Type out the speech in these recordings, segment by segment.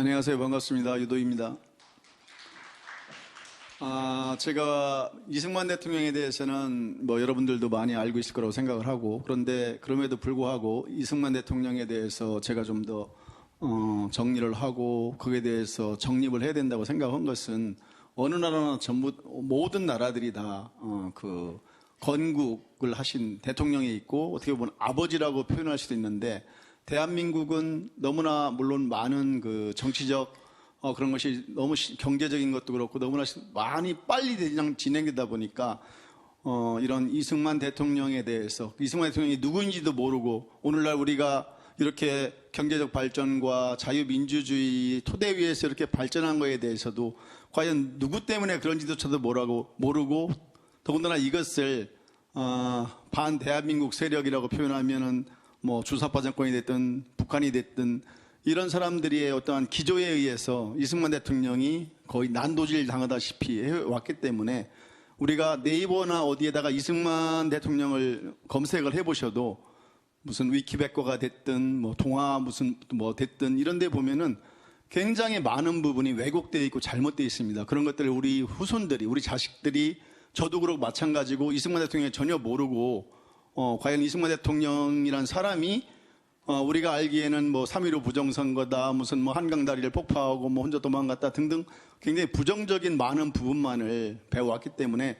안녕하세요. 반갑습니다. 유도입니다. 제가 이승만 대통령에 대해서는 여러분들도 많이 알고 있을 거라고 생각을 하고, 그런데 그럼에도 불구하고 이승만 대통령에 대해서 제가 좀 더 정리를 하고 거기에 대해서 정립을 해야 된다고 생각한 것은, 어느 나라나 전부 모든 나라들이 다 건국을 하신 대통령이 있고, 어떻게 보면 아버지라고 표현할 수도 있는데, 대한민국은 너무나 물론 많은 정치적 그런 것이 너무 경제적인 것도 그렇고 너무나 많이 빨리 진행되다 보니까 이런 이승만 대통령에 대해서, 이승만 대통령이 누구인지도 모르고, 오늘날 우리가 이렇게 경제적 발전과 자유민주주의 토대 위에서 이렇게 발전한 것에 대해서도 과연 누구 때문에 그런지도 모르고, 더군다나 이것을 반대한민국 세력이라고 표현하면은 주사파 정권이 됐든 북한이 됐든 이런 사람들의 어떠한 기조에 의해서 이승만 대통령이 거의 난도질 당하다시피 해왔기 때문에, 우리가 네이버나 어디에다가 이승만 대통령을 검색을 해보셔도 무슨 위키백과가 됐든 동화 무슨 됐든 이런 데 보면은 굉장히 많은 부분이 왜곡되어 있고 잘못되어 있습니다. 그런 것들을 우리 후손들이, 우리 자식들이, 저도 그렇고 마찬가지고 이승만 대통령이 전혀 모르고 과연 이승만 대통령이란 사람이 우리가 알기에는 3.15 부정선거다, 무슨 한강 다리를 폭파하고 혼자 도망갔다 등등 굉장히 부정적인 많은 부분만을 배워왔기 때문에,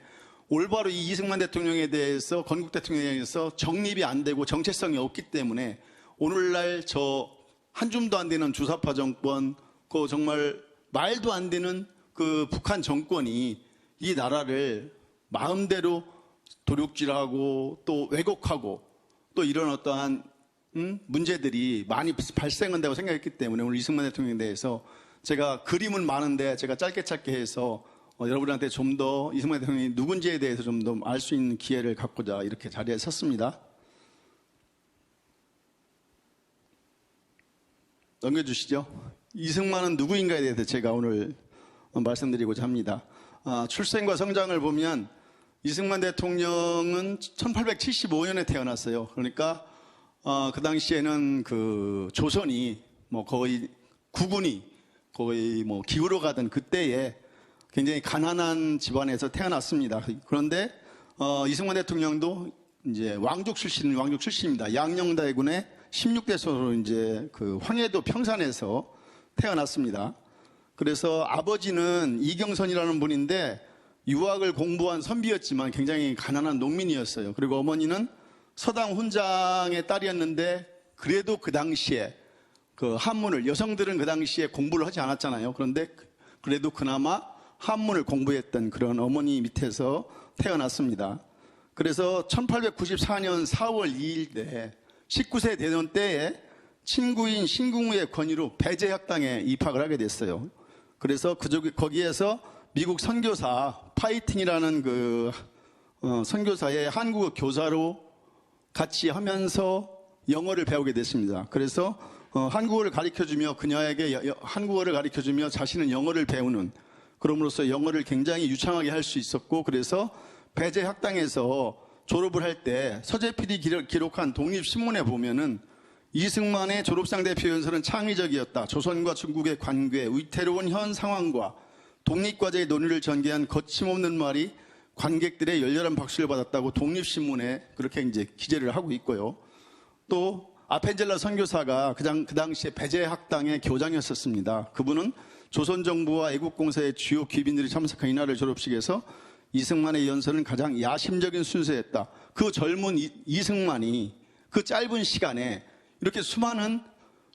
올바로 이 이승만 대통령에 대해서, 건국 대통령에 대해서 정립이 안 되고 정체성이 없기 때문에 오늘날 저 한 줌도 안 되는 주사파 정권, 정말 말도 안 되는 북한 정권이 이 나라를 마음대로 도륙질하고 또 왜곡하고 또 이런 어떠한 문제들이 많이 발생한다고 생각했기 때문에, 오늘 이승만 대통령에 대해서 제가 그림은 많은데 제가 짧게 해서 여러분한테 좀 더 이승만 대통령이 누군지에 대해서 좀 더 알 수 있는 기회를 갖고자 이렇게 자리에 섰습니다. 넘겨주시죠. 이승만은 누구인가에 대해서 제가 오늘 말씀드리고자 합니다. 출생과 성장을 보면 이승만 대통령은 1875년에 태어났어요. 그러니까 그 당시에는 조선이 거의 국군이 거의 기울어 가던 그때에 굉장히 가난한 집안에서 태어났습니다. 그런데 이승만 대통령도 이제 왕족 출신입니다. 양녕다해군의 16대소로 이제 황해도 평산에서 태어났습니다. 그래서 아버지는 이경선이라는 분인데 유학을 공부한 선비였지만 굉장히 가난한 농민이었어요. 그리고 어머니는 서당 훈장의 딸이었는데, 그래도 그 당시에 한문을, 여성들은 그 당시에 공부를 하지 않았잖아요. 그런데 그래도 그나마 한문을 공부했던 그런 어머니 밑에서 태어났습니다. 그래서 1894년 4월 2일 19세 되던 때에 친구인 신궁우의 권유로 배제학당에 입학을 하게 됐어요. 그래서 거기에서 미국 선교사 파이팅이라는 선교사의 한국어 교사로 같이 하면서 영어를 배우게 됐습니다. 그래서 한국어를 가르쳐주며, 그녀에게 한국어를 가르쳐주며 자신은 영어를 배우는, 그럼으로써 영어를 굉장히 유창하게 할 수 있었고, 그래서 배제학당에서 졸업을 할 때 서재필이 기록한 독립신문에 보면은 이승만의 졸업상 대표 연설은 창의적이었다. 조선과 중국의 관계, 위태로운 현 상황과 독립과제의 논의를 전개한 거침없는 말이 관객들의 열렬한 박수를 받았다고 독립신문에 그렇게 이제 기재를 하고 있고요. 또 아펜젤라 선교사가 그 당시에 배제학당의 교장이었었습니다. 그분은 조선정부와 애국공사의 주요 귀빈들이 참석한 이날의 졸업식에서 이승만의 연설은 가장 야심적인 순서였다. 그 젊은 이승만이 그 짧은 시간에 이렇게 수많은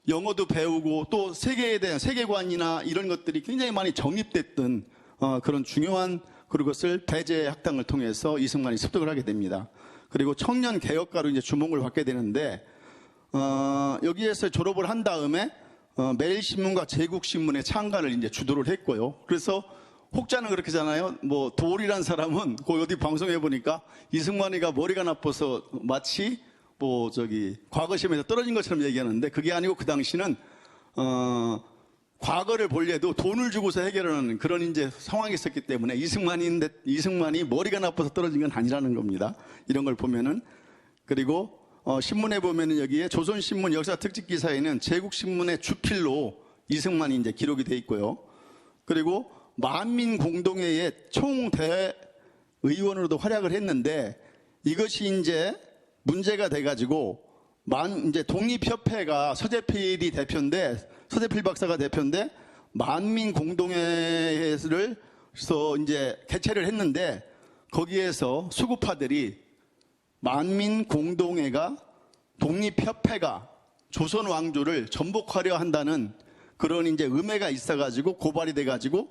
영어도 배우고 또 세계에 대한 세계관이나 이런 것들이 굉장히 많이 정립됐던 그런 중요한 그것을 배제학당을 통해서 이승만이 습득을 하게 됩니다. 그리고 청년 개혁가로 이제 주목을 받게 되는데, 여기에서 졸업을 한 다음에 매일신문과 제국신문의 창간을 이제 주도를 했고요. 그래서 혹자는 그렇게 하잖아요. 도올이란 사람은 거기 어디 방송해 보니까 이승만이가 머리가 나빠서 마치 과거 시험에서 떨어진 것처럼 얘기하는데, 그게 아니고 그 당시는 과거를 보려도 돈을 주고서 해결하는 그런 이제 상황이 있었기 때문에 이승만이 머리가 나빠서 떨어진 건 아니라는 겁니다. 이런 걸 보면은. 그리고 신문에 보면은 여기에 조선신문 역사 특집 기사에는 제국신문의 주필로 이승만이 이제 기록이 돼 있고요. 그리고 만민공동회의 총대의원으로도 활약을 했는데 이것이 이제 문제가 돼가지고 이제 독립협회가 서재필이 대표인데 서재필 박사가 대표인데 만민공동회를 이제 개최를 했는데 거기에서 수구파들이 만민공동회가 독립협회가 조선 왕조를 전복하려 한다는 그런 이제 음해가 있어가지고 고발이 돼가지고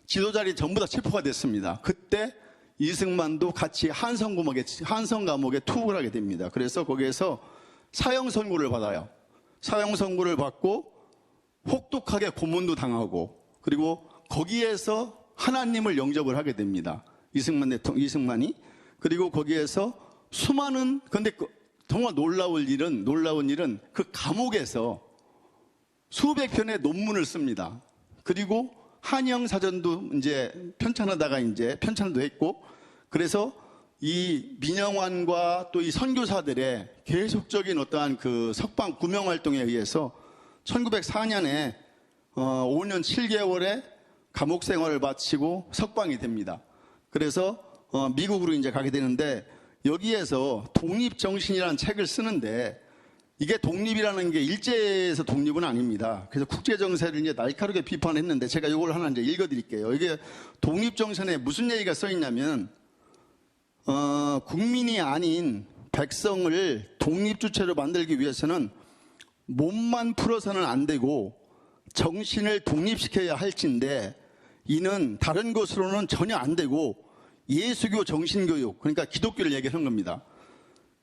지도자들이 전부 다 체포가 됐습니다. 그때 이승만도 같이 한성 감옥에 투옥을 하게 됩니다. 그래서 거기에서 사형 선고를 받아요. 사형 선고를 받고 혹독하게 고문도 당하고 그리고 거기에서 하나님을 영접을 하게 됩니다. 이승만이. 그리고 거기에서 수많은, 근데 정말 놀라운 일은 그 감옥에서 수백 편의 논문을 씁니다. 그리고 한영사전도 이제 편찬하다가 이제 편찬도 했고, 그래서 이 민영환과 또 이 선교사들의 계속적인 어떠한 그 석방 구명 활동에 의해서 1904년에 5년 7개월의 감옥 생활을 마치고 석방이 됩니다. 그래서 미국으로 이제 가게 되는데 여기에서 독립정신이라는 책을 쓰는데 이게 독립이라는 게 일제에서 독립은 아닙니다. 그래서 국제정세를 이제 날카롭게 비판했는데 제가 이걸 하나 이제 읽어드릴게요. 이게 독립정신에 무슨 얘기가 써 있냐면 국민이 아닌 백성을 독립주체로 만들기 위해서는 몸만 풀어서는 안 되고 정신을 독립시켜야 할진데 이는 다른 것으로는 전혀 안 되고 예수교 정신교육, 그러니까 기독교를 얘기하는 겁니다.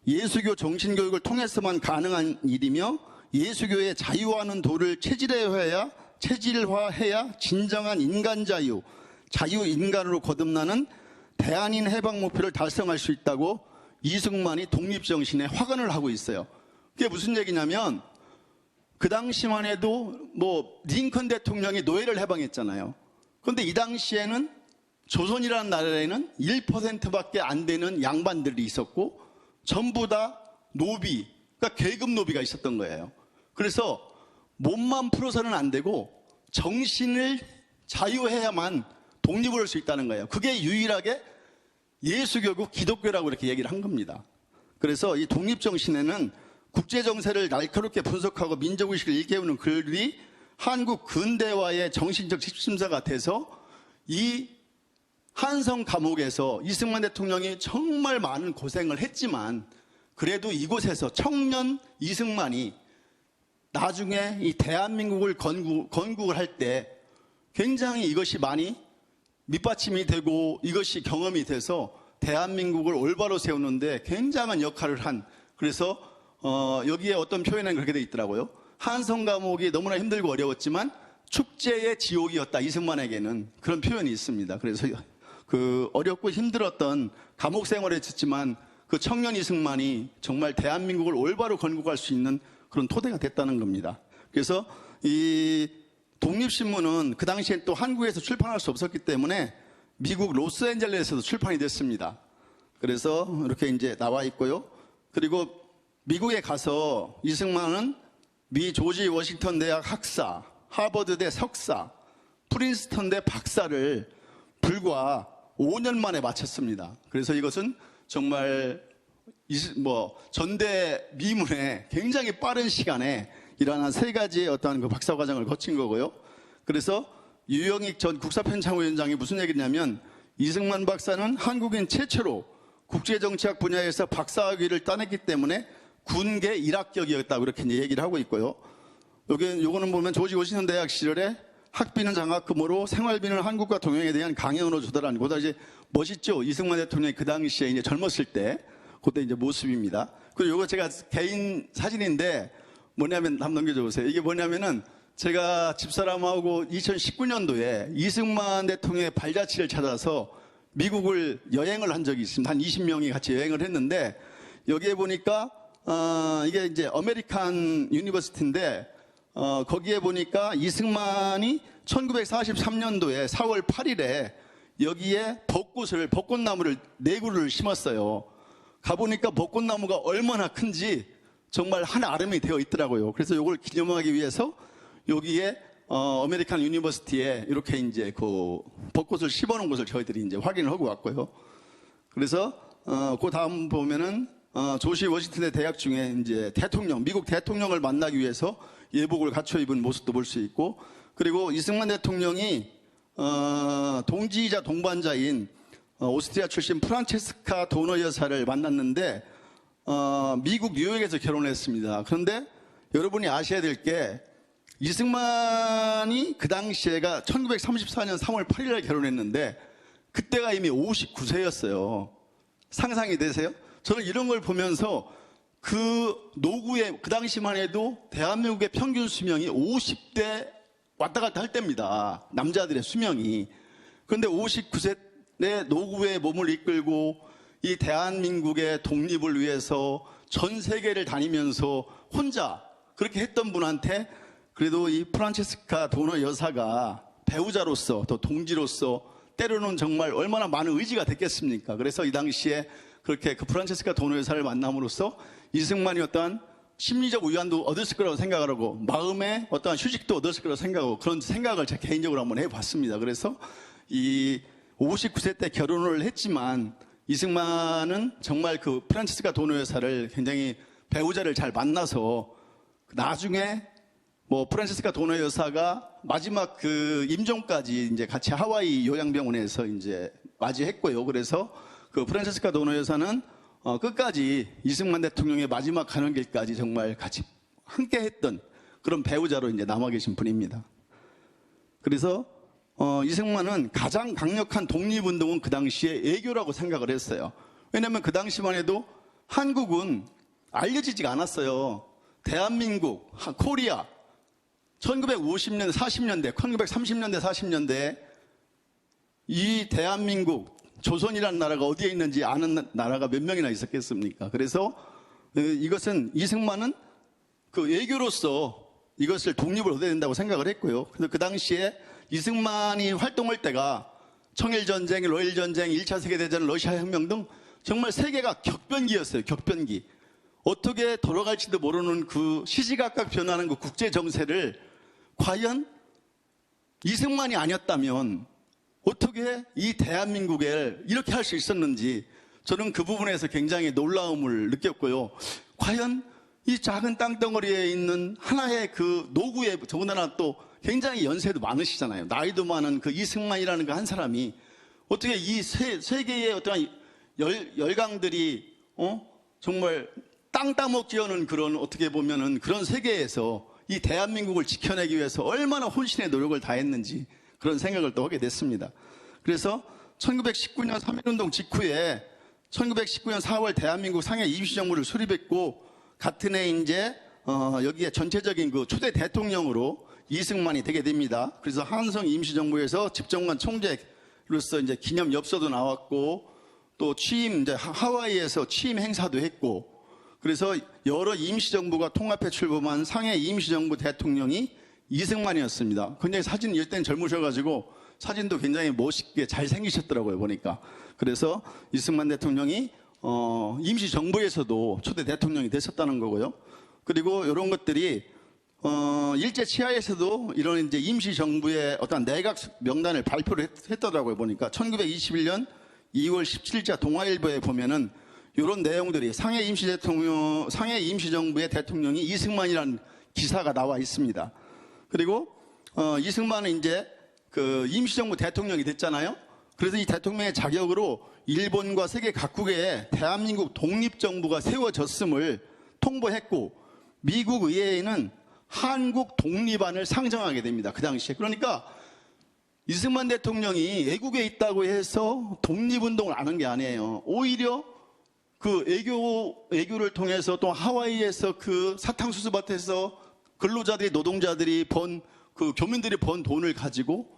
예수교 정신교육을 통해서만 가능한 일이며 예수교의 자유하는 도를 체질화해야 진정한 인간 자유, 자유인간으로 거듭나는 대한인 해방 목표를 달성할 수 있다고 이승만이 독립정신에 확언을 하고 있어요. 그게 무슨 얘기냐면 그 당시만 해도 링컨 대통령이 노예를 해방했잖아요. 그런데 이 당시에는 조선이라는 나라에는 1%밖에 안 되는 양반들이 있었고 전부 다 노비, 그러니까 계급 노비가 있었던 거예요. 그래서 몸만 풀어서는 안 되고 정신을 자유해야만 독립을 할 수 있다는 거예요. 그게 유일하게 예수교고 기독교라고 이렇게 얘기를 한 겁니다. 그래서 이 독립정신에는 국제정세를 날카롭게 분석하고 민족의식을 일깨우는 글이 한국 근대화의 정신적 집심사가 돼서 이 한성 감옥에서 이승만 대통령이 정말 많은 고생을 했지만 그래도 이곳에서 청년 이승만이 나중에 이 대한민국을 건국을 할 때 굉장히 이것이 많이 밑받침이 되고 이것이 경험이 돼서 대한민국을 올바로 세우는데 굉장한 역할을 한, 그래서 여기에 어떤 표현은 그렇게 되어 있더라고요. 한성 감옥이 너무나 힘들고 어려웠지만 축제의 지옥이었다, 이승만에게는. 그런 표현이 있습니다. 그래서 그 어렵고 힘들었던 감옥 생활을 했지만 그 청년 이승만이 정말 대한민국을 올바로 건국할 수 있는 그런 토대가 됐다는 겁니다. 그래서 이 독립신문은 그 당시엔 또 한국에서 출판할 수 없었기 때문에 미국 로스앤젤레스에서도 출판이 됐습니다. 그래서 이렇게 이제 나와 있고요. 그리고 미국에 가서 이승만은 미 조지 워싱턴 대학 학사, 하버드대 석사, 프린스턴대 박사를 불과 5년 만에 마쳤습니다. 그래서 이것은 정말 전대 미문에 굉장히 빠른 시간에 이러한 세 가지의 어떠한 그 박사 과정을 거친 거고요. 그래서 유영익 전 국사편찬위원장이 무슨 얘기냐면 이승만 박사는 한국인 최초로 국제정치학 분야에서 박사학위를 따냈기 때문에 군계 일합격이었다고 그렇게 얘기를 하고 있고요. 요거는 보면 조지 워싱턴 대학 시절에 학비는 장학금으로 생활비는 한국과 동양에 대한 강연으로 조달한, 그보다 이제 멋있죠. 이승만 대통령이 그 당시에 이제 젊었을 때 그때 이제 모습입니다. 그리고 요거 제가 개인 사진인데 뭐냐면 한번 넘겨줘 보세요. 이게 뭐냐면은 제가 집사람하고 2019년도에 이승만 대통령의 발자취를 찾아서 미국을 여행을 한 적이 있습니다. 한 20명이 같이 여행을 했는데 여기에 보니까 이게 이제 아메리칸 유니버시티인데 거기에 보니까 이승만이 1943년도에 4월 8일에 여기에 벚꽃나무를 4그루를 심었어요. 가보니까 벚꽃나무가 얼마나 큰지 정말 한 아름이 되어 있더라고요. 그래서 이걸 기념하기 위해서 여기에 아메리칸 유니버시티에 이렇게 이제 그 벚꽃을 심어놓은 것을 저희들이 이제 확인을 하고 왔고요. 그래서 그 다음 보면은 조시 워싱턴대 대학 중에 이제 미국 대통령을 만나기 위해서 예복을 갖춰 입은 모습도 볼 수 있고, 그리고 이승만 대통령이 동지이자 동반자인 오스트리아 출신 프란체스카 도너 여사를 만났는데 미국 뉴욕에서 결혼했습니다. 그런데 여러분이 아셔야 될 게 이승만이 그 당시에가 1934년 3월 8일에 결혼했는데 그때가 이미 59세였어요. 상상이 되세요? 저는 이런 걸 보면서 그 노구의 그 당시만 해도 대한민국의 평균 수명이 50대 왔다 갔다 할 때입니다. 남자들의 수명이. 그런데 59세 내 노구의 몸을 이끌고 이 대한민국의 독립을 위해서 전 세계를 다니면서 혼자 그렇게 했던 분한테 그래도 이 프란체스카 도너 여사가 배우자로서 또 동지로서 때로는 정말 얼마나 많은 의지가 됐겠습니까? 그래서 이 당시에 그렇게 그 프란체스카 도너 여사를 만남으로써 이승만이 어떠한 심리적 위안도 얻었을 거라고 생각을 하고 마음에 어떠한 휴식도 얻었을 거라고 생각하고 그런 생각을 제가 개인적으로 한번 해봤습니다. 그래서 이 59세 때 결혼을 했지만 이승만은 정말 그 프란체스카 도너 여사를 굉장히 배우자를 잘 만나서 나중에 뭐 프란체스카 도너 여사가 마지막 그 임종까지 이제 같이 하와이 요양병원에서 이제 맞이했고요. 그래서 그 프란체스카 도너 여사는 끝까지 이승만 대통령의 마지막 가는 길까지 정말 같이 함께 했던 그런 배우자로 이제 남아 계신 분입니다. 그래서 이승만은 가장 강력한 독립운동은 그 당시에 애교라고 생각을 했어요. 왜냐하면 그 당시만 해도 한국은 알려지지가 않았어요. 대한민국, 코리아, 1950년대, 40년대, 1930년대, 40년대 이 대한민국, 조선이라는 나라가 어디에 있는지 아는 나라가 몇 명이나 있었겠습니까? 그래서 이것은 이승만은 그 애교로서 이것을 독립을 얻어야 된다고 생각을 했고요. 그래서 그 당시에 이승만이 활동할 때가 청일전쟁, 러일전쟁, 1차 세계대전, 러시아 혁명 등 정말 세계가 격변기였어요. 격변기. 어떻게 돌아갈지도 모르는 그 시시각각 변하는 그 국제정세를 과연 이승만이 아니었다면 어떻게 이 대한민국에 이렇게 할 수 있었는지 저는 그 부분에서 굉장히 놀라움을 느꼈고요. 과연 이 작은 땅덩어리에 있는 하나의 그 노구에 더군다나 또 굉장히 연세도 많으시잖아요. 나이도 많은 그 이승만이라는 그 한 사람이 어떻게 이 세계의 어떤 열강들이 정말 땅 따먹기 하는 그런 어떻게 보면은 그런 세계에서 이 대한민국을 지켜내기 위해서 얼마나 혼신의 노력을 다했는지 그런 생각을 또 하게 됐습니다. 그래서 1919년 3.1운동 직후에 1919년 4월 대한민국 상해 임시정부를 수립했고 같은 해 이제 여기에 전체적인 그 초대 대통령으로 이승만이 되게 됩니다. 그래서 한성 임시정부에서 집정관 총재로서 이제 기념 엽서도 나왔고 또 취임 이제 하와이에서 취임 행사도 했고 그래서 여러 임시정부가 통합해 출범한 상해 임시정부 대통령이 이승만이었습니다. 굉장히 사진 이때는 젊으셔가지고 사진도 굉장히 멋있게 잘생기셨더라고요 보니까. 그래서 이승만 대통령이 임시정부에서도 초대 대통령이 됐었다는 거고요. 그리고 이런 것들이 일제 치하에서도 이런 이제 임시정부의 어떤 내각 명단을 발표를 했더라고요 보니까 1921년 2월 17일자 동아일보에 보면은 이런 내용들이 상해 임시정부의 대통령이 이승만이라는 기사가 나와 있습니다. 그리고 이승만은 이제 그 임시정부 대통령이 됐잖아요. 그래서 이 대통령의 자격으로 일본과 세계 각국에 대한민국 독립정부가 세워졌음을 통보했고 미국 의회에는 한국 독립안을 상정하게 됩니다. 그 당시에. 그러니까 이승만 대통령이 애국에 있다고 해서 독립운동을 안 한 게 아니에요. 오히려 그 애교를 통해서 또 하와이에서 그 사탕수수밭에서 근로자들이 노동자들이 그 교민들이 번 돈을 가지고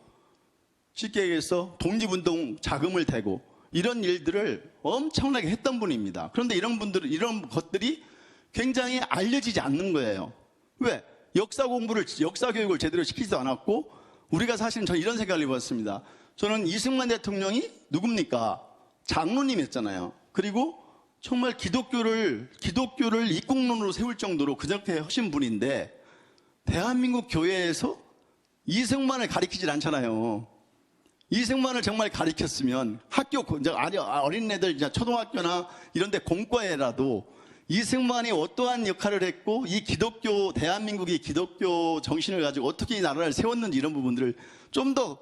쉽게 얘기해서 독립운동 자금을 대고 이런 일들을 엄청나게 했던 분입니다. 그런데 이런 것들이 굉장히 알려지지 않는 거예요. 왜? 역사 교육을 제대로 시키지도 않았고 우리가 사실은 저는 이런 생각을 해봤습니다. 저는 이승만 대통령이 누굽니까? 장로님이었잖아요. 그리고 정말 기독교를 입국론으로 세울 정도로 그렇게 하신 분인데 대한민국 교회에서 이승만을 가리키질 않잖아요. 이승만을 정말 가리켰으면 학교, 어린애들, 초등학교나 이런 데 공과에라도 이승만이 어떠한 역할을 했고 이 기독교, 대한민국이 기독교 정신을 가지고 어떻게 이 나라를 세웠는지 이런 부분들을 좀 더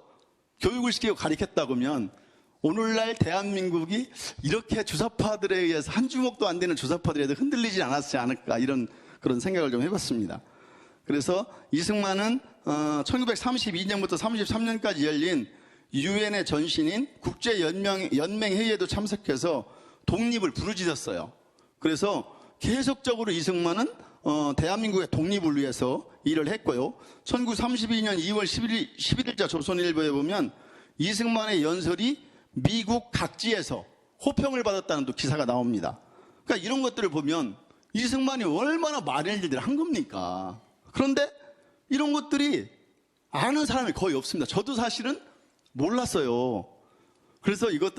교육을 시키고 가리켰다고 하면 오늘날 대한민국이 이렇게 주사파들에 의해서 한 주먹도 안 되는 주사파들에 의해서 흔들리지 않았지 않을까 이런 그런 생각을 좀 해봤습니다. 그래서 이승만은 1932년부터 33년까지 열린 유엔의 전신인 국제연맹회의에도 참석해서 독립을 부르짖었어요. 그래서 계속적으로 이승만은 대한민국의 독립을 위해서 일을 했고요. 1932년 2월 11일자 조선일보에 보면 이승만의 연설이 미국 각지에서 호평을 받았다는 또 기사가 나옵니다. 그러니까 이런 것들을 보면 이승만이 얼마나 많은 일들을 한 겁니까? 그런데 이런 것들이 아는 사람이 거의 없습니다. 저도 사실은 몰랐어요. 그래서 이걸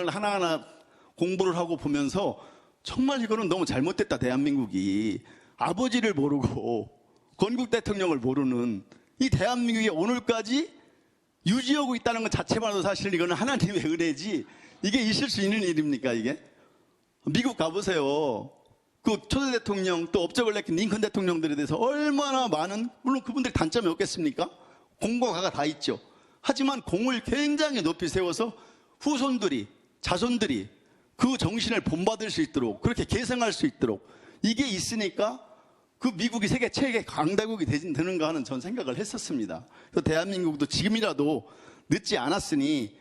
하나하나 공부를 하고 보면서 정말 이거는 너무 잘못됐다. 대한민국이 아버지를 모르고 건국 대통령을 모르는 이 대한민국이 오늘까지 유지하고 있다는 것 자체만으로 사실 이거는 하나님의 은혜지 이게 있을 수 있는 일입니까 이게? 미국 가보세요. 그 초대 대통령 또 업적을 내킨 링컨 대통령들에 대해서 얼마나 많은, 물론 그분들 단점이 없겠습니까? 공과 가가 다 있죠. 하지만 공을 굉장히 높이 세워서 후손들이, 자손들이 그 정신을 본받을 수 있도록 그렇게 계승할 수 있도록 이게 있으니까 그 미국이 세계 최대 강대국이 되는가 하는 전 생각을 했었습니다. 그래서 대한민국도 지금이라도 늦지 않았으니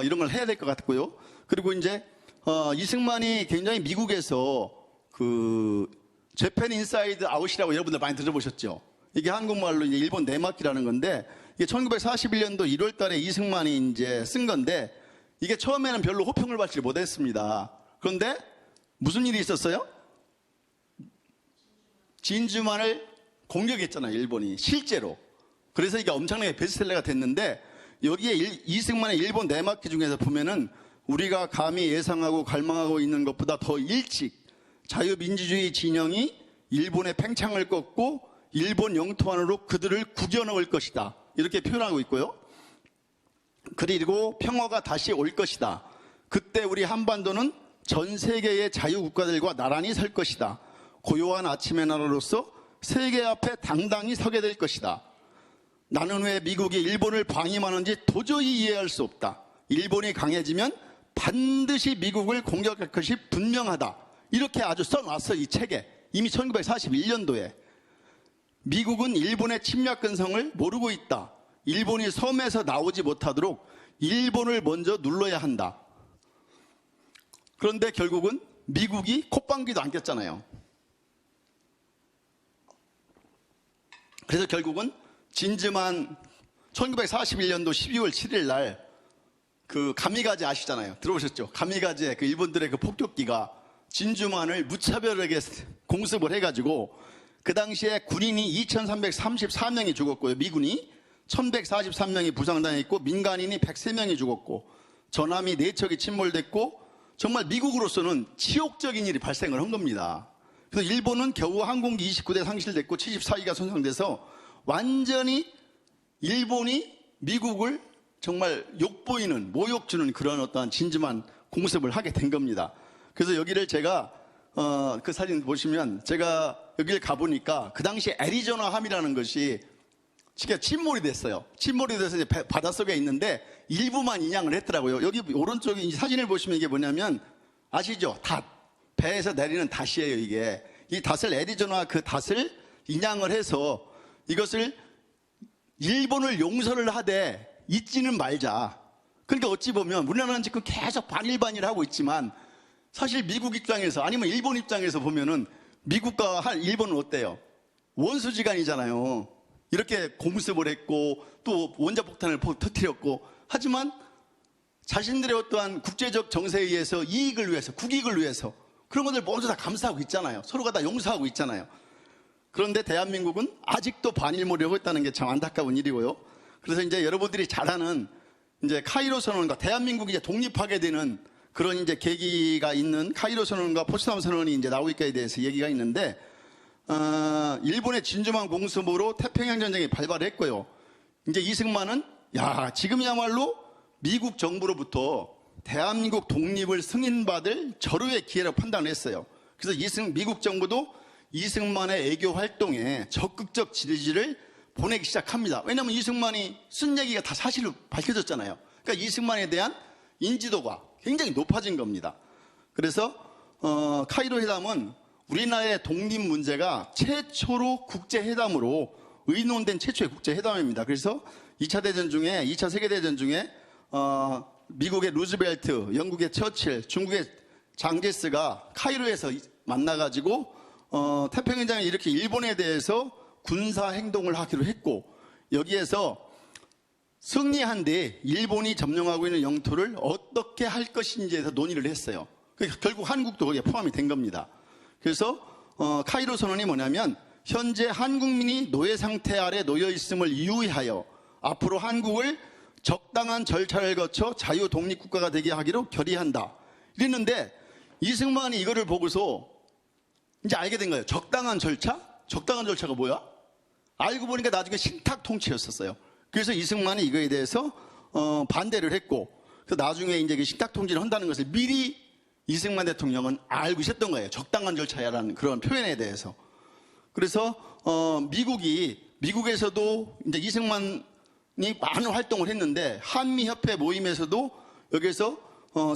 이런 걸 해야 될 것 같고요. 그리고 이제 이승만이 굉장히 미국에서 그 재팬 인사이드 아웃이라고 여러분들 많이 들어보셨죠? 이게 한국말로 이제 일본 내막기라는 건데 이게 1941년도 1월 달에 이승만이 이제 쓴 건데 이게 처음에는 별로 호평을 받지 못했습니다. 그런데 무슨 일이 있었어요? 진주만을 공격했잖아요, 일본이. 실제로. 그래서 이게 엄청나게 베스트셀러가 됐는데 여기에 이승만의 일본 내막기 중에서 보면은 우리가 감히 예상하고 갈망하고 있는 것보다 더 일찍 자유민주주의 진영이 일본의 팽창을 꺾고 일본 영토 안으로 그들을 구겨넣을 것이다. 이렇게 표현하고 있고요. 그리고 평화가 다시 올 것이다. 그때 우리 한반도는 전 세계의 자유국가들과 나란히 설 것이다. 고요한 아침의 나라로서 세계 앞에 당당히 서게 될 것이다. 나는 왜 미국이 일본을 방임하는지 도저히 이해할 수 없다. 일본이 강해지면 반드시 미국을 공격할 것이 분명하다. 이렇게 아주 써놨어요. 이 책에. 이미 1941년도에. 미국은 일본의 침략 근성을 모르고 있다. 일본이 섬에서 나오지 못하도록 일본을 먼저 눌러야 한다. 그런데 결국은 미국이 콧방귀도 안 꼈잖아요. 그래서 결국은 진즈만 1941년도 12월 7일 날 그 가미가제 아시잖아요. 들어보셨죠? 가미가제 그 일본들의 그 폭격기가 진주만을 무차별하게 공습을 해가지고 그 당시에 군인이 2334명이 죽었고요. 미군이 1143명이 부상당했고 민간인이 103명이 죽었고 전함이 4척이 침몰됐고 정말 미국으로서는 치욕적인 일이 발생을 한 겁니다. 그래서 일본은 겨우 항공기 29대 상실됐고 74기가 손상돼서 완전히 일본이 미국을 정말 욕보이는 모욕 주는 그런 어떠한 진지만 공습을 하게 된 겁니다. 그래서 여기를 제가 그 사진 보시면 제가 여기를 가보니까 그 당시 애리조나 함이라는 것이 침몰이 됐어요. 침몰이 돼서 이제 바닷속에 있는데 일부만 인양을 했더라고요. 여기 오른쪽에 이 사진을 보시면 이게 뭐냐면 아시죠? 닷. 배에서 내리는 닷이에요, 이게. 이 닷을 애리조나 그 닷을 인양을 해서 이것을 일본을 용서를 하되 잊지는 말자. 그러니까 어찌 보면 우리나라는 지금 계속 반일반일하고 있지만 사실 미국 입장에서 아니면 일본 입장에서 보면은 미국과 일본은 어때요? 원수지간이잖아요. 이렇게 공습을 했고 또 원자폭탄을 터뜨렸고 하지만 자신들의 어떠한 국제적 정세에 의해서 이익을 위해서 국익을 위해서 그런 것들 모두 다 감사하고 있잖아요. 서로가 다 용서하고 있잖아요. 그런데 대한민국은 아직도 반일모려고 있다는 게 참 안타까운 일이고요. 그래서 이제 여러분들이 잘 아는 이제 카이로 선언과 대한민국이 이제 독립하게 되는 그런 이제 계기가 있는 카이로 선언과 포츠담 선언이 이제 나오기까지 대해서 얘기가 있는데, 일본의 진주만 공습으로 태평양 전쟁이 발발했고요. 이제 이승만은 지금이야말로 미국 정부로부터 대한민국 독립을 승인받을 절호의 기회라고 판단을 했어요. 그래서 미국 정부도 이승만의 애교 활동에 적극적 지지를 보내기 시작합니다. 왜냐하면 이승만이 쓴 얘기가 다 사실로 밝혀졌잖아요. 그러니까 이승만에 대한 인지도가 굉장히 높아진 겁니다. 그래서 카이로 회담은 우리나라의 독립 문제가 최초로 국제회담으로 의논된 최초의 국제회담입니다. 그래서 2차 세계대전 중에 미국의 루즈벨트, 영국의 처칠, 중국의 장제스가 카이로에서 만나가지고 태평양을 이렇게 일본에 대해서 군사 행동을 하기로 했고, 여기에서 승리한 뒤 일본이 점령하고 있는 영토를 어떻게 할 것인지에 대해서 논의를 했어요. 결국 한국도 거기에 포함이 된 겁니다. 그래서 카이로 선언이 뭐냐면, 현재 한국민이 노예 상태 아래 놓여 있음을 이유하여 앞으로 한국을 적당한 절차를 거쳐 자유 독립국가가 되게 하기로 결의한다. 이랬는데 이승만이 이거를 보고서 이제 알게 된 거예요. 적당한 절차? 적당한 절차가 뭐야? 알고 보니까 나중에 신탁 통치였었어요. 그래서 이승만이 이거에 대해서 반대를 했고, 그래서 나중에 이제 신탁 통치를 한다는 것을 미리 이승만 대통령은 알고 있었던 거예요. 적당한 절차야라는 그런 표현에 대해서. 그래서 미국에서도 이제 이승만이 많은 활동을 했는데, 한미협회 모임에서도 여기서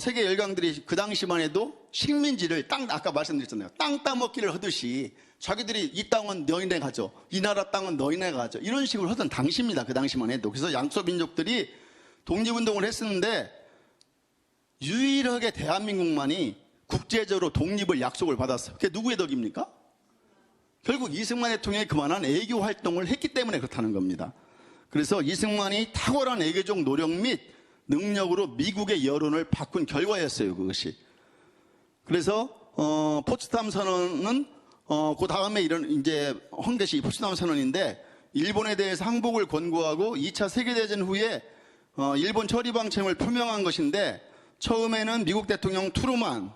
세계 열강들이 그 당시만 해도 식민지를 아까 말씀드렸잖아요. 땅 따먹기를 하듯이 자기들이 이 땅은 너희네 가져, 이 나라 땅은 너희네 가져, 이런 식으로 하던 당시입니다. 그 당시만 해도. 그래서 양소민족들이 독립운동을 했었는데 유일하게 대한민국만이 국제적으로 독립을 약속을 받았어요. 그게 누구의 덕입니까? 결국 이승만 대통령이 그만한 애교 활동을 했기 때문에 그렇다는 겁니다. 그래서 이승만이 탁월한 애교적 노력 및 능력으로 미국의 여론을 바꾼 결과였어요, 그것이. 그래서 포츠담 선언은 그 다음에 이제 홍대시 포츠담 선언인데, 일본에 대해서 항복을 권고하고 2차 세계대전 후에 일본 처리 방침을 표명한 것인데, 처음에는 미국 대통령 트루만,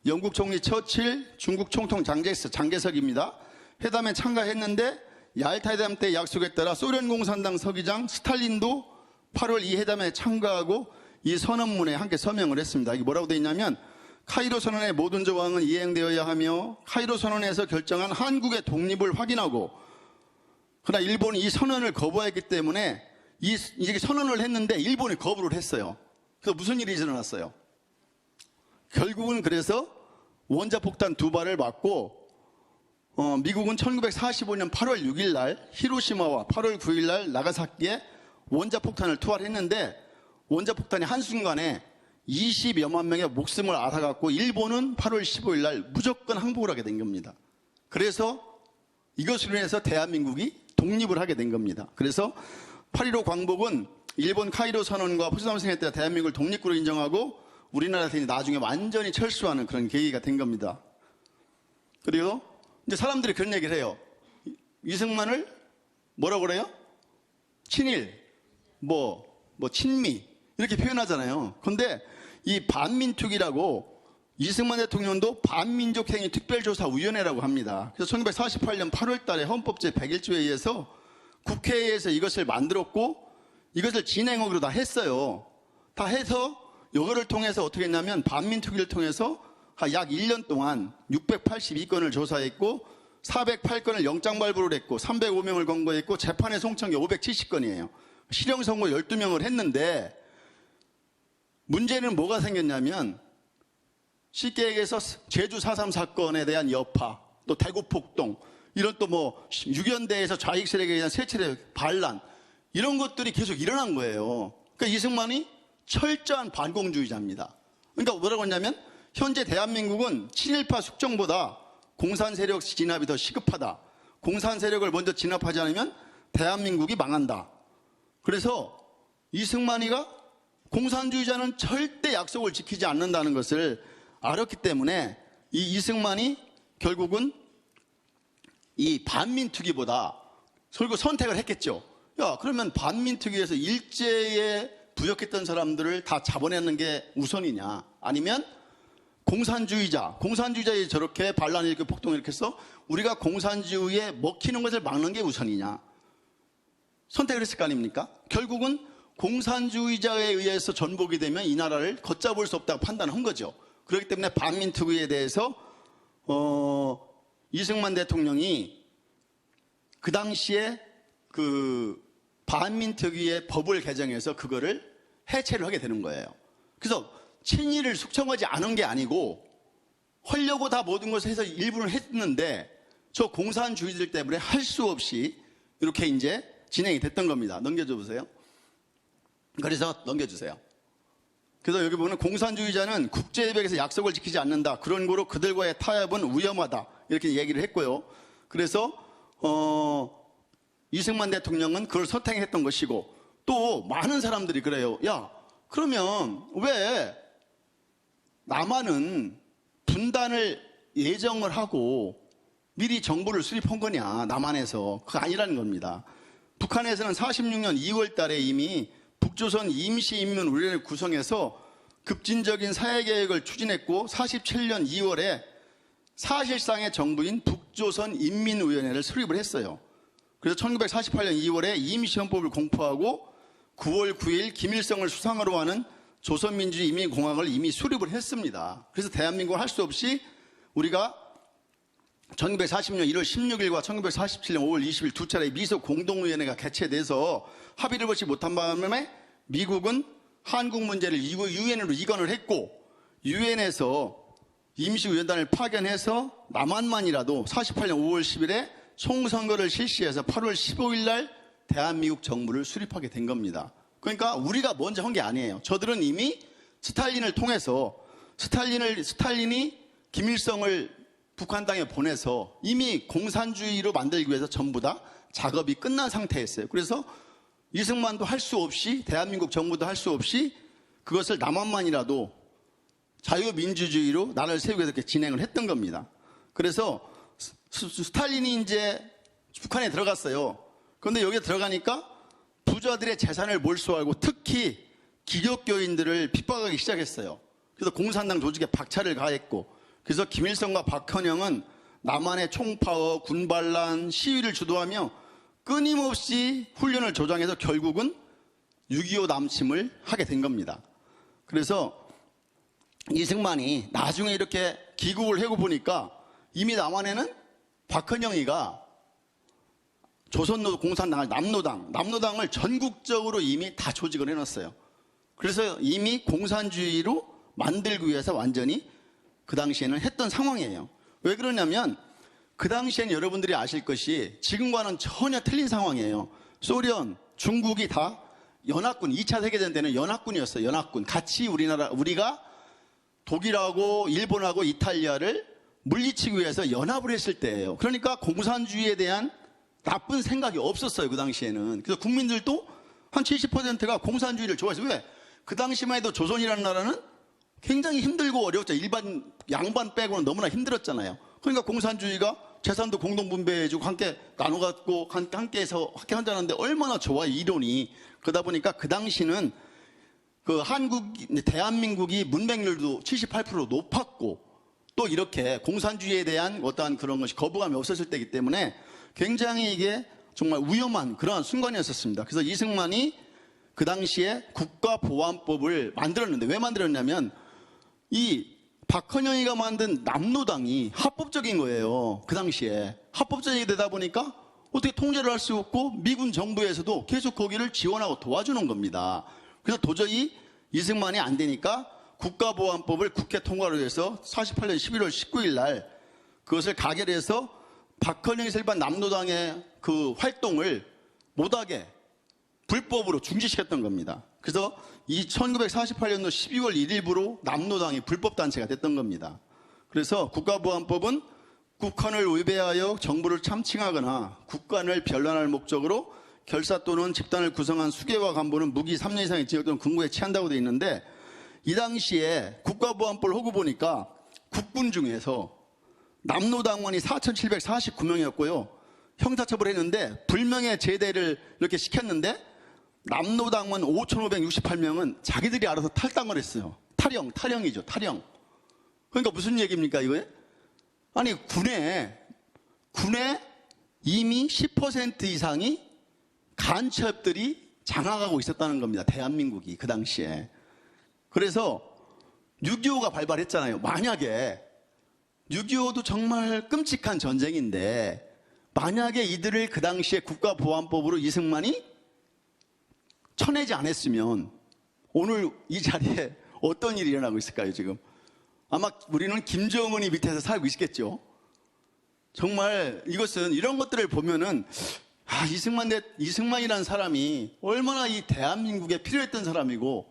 영국 총리 처칠, 중국 총통 장개석입니다. 회담에 참가했는데 얄타 회담 때 약속에 따라 소련 공산당 서기장 스탈린도 8월 이 회담에 참가하고 이 선언문에 함께 서명을 했습니다. 이게 뭐라고 되어 있냐면, 카이로 선언의 모든 조항은 이행되어야 하며 카이로 선언에서 결정한 한국의 독립을 확인하고, 그러나 일본이 이 선언을 거부했기 때문에 이게 선언을 했는데 일본이 거부를 했어요. 그래서 무슨 일이 일어났어요? 결국은 그래서 원자폭탄 2발을 맞고, 미국은 1945년 8월 6일 날 히로시마와 8월 9일 날 나가사키에 원자폭탄을 투하했는데, 원자폭탄이 한순간에 20여만 명의 목숨을 앗아갔고, 일본은 8월 15일 날 무조건 항복을 하게 된 겁니다. 그래서 이것으로 인해서 대한민국이 독립을 하게 된 겁니다. 그래서 8.15 광복은 일본 카이로 선언과 포츠담 선언에 따라 대한민국을 독립국으로 인정하고 우리나라에서 나중에 완전히 철수하는 그런 계기가 된 겁니다. 그리고 이제 사람들이 그런 얘기를 해요. 이승만을 뭐라고 그래요? 친일, 친미 이렇게 표현하잖아요. 그런데 이 반민특위라고, 이승만 대통령도 반민족행위 특별조사위원회라고 합니다. 그래서 1948년 8월 달에 헌법 제101조에 의해서 국회에서 이것을 만들었고, 이것을 진행하기로 다 했어요. 다 해서 이거를 통해서 어떻게 했냐면, 반민특위를 통해서 약 1년 동안 682건을 조사했고 408건을 영장 발부를 했고 305명을 검거했고 재판에 송치한 게 570건이에요. 실형 선고 12명을 했는데, 문제는 뭐가 생겼냐면, 쉽게 얘기해서 제주 4.3 사건에 대한 여파, 또 대구 폭동, 이런 또 6연대에서 좌익 세력에 대한 세차례 반란, 이런 것들이 계속 일어난 거예요. 그러니까 이승만이 철저한 반공주의자입니다. 그러니까 뭐라고 했냐면, 현재 대한민국은 친일파 숙정보다 공산 세력 진압이 더 시급하다. 공산 세력을 먼저 진압하지 않으면 대한민국이 망한다. 그래서 이승만이가 공산주의자는 절대 약속을 지키지 않는다는 것을 알았기 때문에 이 이승만이 결국은 이 반민특위보다 결국 선택을 했겠죠. 그러면 반민특위에서 일제에 부역했던 사람들을 다 잡아내는 게 우선이냐, 아니면 공산주의자에 저렇게 반란을 일으키고 폭동을 일으켜서 우리가 공산주의에 먹히는 것을 막는 게 우선이냐. 선택을 했을 거 아닙니까? 결국은 공산주의자에 의해서 전복이 되면 이 나라를 걷잡을 수 없다고 판단한 거죠. 그렇기 때문에 반민특위에 대해서 이승만 대통령이 그 당시에 그 반민특위의 법을 개정해서 그거를 해체를 하게 되는 거예요. 그래서 친일을 숙청하지 않은 게 아니고 하려고 다 모든 것을 해서 일부는 했는데 저 공산주의들 때문에 할 수 없이 이렇게 이제 진행이 됐던 겁니다. 넘겨줘 보세요. 그래서 넘겨주세요. 그래서 여기 보면 공산주의자는 국제협약에서 약속을 지키지 않는다. 그런 거로 그들과의 타협은 위험하다. 이렇게 얘기를 했고요. 그래서 이승만 대통령은 그걸 선택했던 것이고 또 많은 사람들이 그래요. 야, 그러면 왜 남한은 분단을 예정을 하고 미리 정부를 수립한 거냐, 남한에서. 그거 아니라는 겁니다. 북한에서는 46년 2월 달에 이미 북조선 임시인민위원회를 구성해서 급진적인 사회개혁을 추진했고 47년 2월에 사실상의 정부인 북조선 인민위원회를 수립을 했어요. 그래서 1948년 2월에 임시헌법을 공포하고 9월 9일 김일성을 수상으로 하는 조선민주인민공화국을 이미 수립을 했습니다. 그래서 대한민국을 할 수 없이 우리가 1940년 1월 16일과 1947년 5월 20일 두 차례 미소 공동위원회가 개최돼서 합의를 보지 못한 바람에 미국은 한국 문제를 유엔으로 이관을 했고 유엔에서 임시위원단을 파견해서 남한만이라도 48년 5월 10일에 총선거를 실시해서 8월 15일 날 대한민국 정부를 수립하게 된 겁니다. 그러니까 우리가 먼저 한 게 아니에요. 저들은 이미 스탈린을 통해서 스탈린이 김일성을 북한 땅에 보내서 이미 공산주의로 만들기 위해서 전부 다 작업이 끝난 상태였어요. 그래서 이승만도 할 수 없이 대한민국 정부도 할 수 없이 그것을 남한만이라도 자유민주주의로 나라를 세우기 위해서 이렇게 진행을 했던 겁니다. 그래서 스탈린이 이제 북한에 들어갔어요. 그런데 여기에 들어가니까 부자들의 재산을 몰수하고 특히 기독교인들을 핍박하기 시작했어요. 그래서 공산당 조직에 박차를 가했고 그래서 김일성과 박헌영은 남한의 총파업, 군반란, 시위를 주도하며 끊임없이 훈련을 조장해서 결국은 6.25 남침을 하게 된 겁니다. 그래서 이승만이 나중에 이렇게 기국을 해고 보니까 이미 남한에는 박헌영이가 조선노동공산당을 남노당을 전국적으로 이미 다 조직을 해놨어요. 그래서 이미 공산주의로 만들기 위해서 완전히 그 당시에는 했던 상황이에요. 왜 그러냐면 그 당시에는 여러분들이 아실 것이 지금과는 전혀 틀린 상황이에요. 소련, 중국이 다 연합군, 2차 세계대전 때는 연합군이었어요. 연합군. 같이 우리가 독일하고 일본하고 이탈리아를 물리치기 위해서 연합을 했을 때예요. 그러니까 공산주의에 대한 나쁜 생각이 없었어요. 그 당시에는. 그래서 국민들도 한 70%가 공산주의를 좋아했어요. 왜? 그 당시만 해도 조선이라는 나라는 굉장히 힘들고 어려웠죠. 일반 양반 빼고는 너무나 힘들었잖아요. 그러니까 공산주의가 재산도 공동분배해주고 함께 나눠갖고 함께해서 함께 한다는데 얼마나 좋아요, 이론이. 그러다 보니까 그 당시는 그 대한민국이 문맹률도 78% 높았고 또 이렇게 공산주의에 대한 어떠한 그런 것이 거부감이 없었을 때이기 때문에 굉장히 이게 정말 위험한 그러한 순간이었었습니다. 그래서 이승만이 그 당시에 국가보안법을 만들었는데 왜 만들었냐면 이 박헌영이가 만든 남노당이 합법적인 거예요. 그 당시에. 합법적이 되다 보니까 어떻게 통제를 할 수 없고 미군 정부에서도 계속 거기를 지원하고 도와주는 겁니다. 그래서 도저히 이승만이 안 되니까 국가보안법을 국회 통과를 해서 48년 11월 19일 날 그것을 가결해서 박헌영이 설립한 남노당의 그 활동을 못하게 불법으로 중지시켰던 겁니다. 그래서 이 1948년도 12월 1일부로 남노당이 불법단체가 됐던 겁니다. 그래서 국가보안법은 국헌을 위배하여 정부를 참칭하거나 국간을 변란할 목적으로 결사 또는 집단을 구성한 수괴와 간부는 무기 3년 이상의 징역 또는 금고에 처한다고 되어 있는데 이 당시에 국가보안법을 하고 보니까 국군 중에서 남노당원이 4,749명이었고요. 형사처벌했는데 불명예 제대를 이렇게 시켰는데 남노당원 5,568명은 자기들이 알아서 탈당을 했어요. 탈영이죠. 탈영. 그러니까 무슨 얘기입니까 이거에? 아니 군에 이미 10% 이상이 간첩들이 장악하고 있었다는 겁니다. 대한민국이 그 당시에. 그래서 6.25가 발발했잖아요. 만약에 6.25도 정말 끔찍한 전쟁인데 만약에 이들을 그 당시에 국가보안법으로 이승만이 쳐내지 않았으면 오늘 이 자리에 어떤 일이 일어나고 있을까요, 지금? 아마 우리는 김정은이 밑에서 살고 있겠죠. 정말 이것은 이런 것들을 보면은 이승만이라는 사람이 얼마나 이 대한민국에 필요했던 사람이고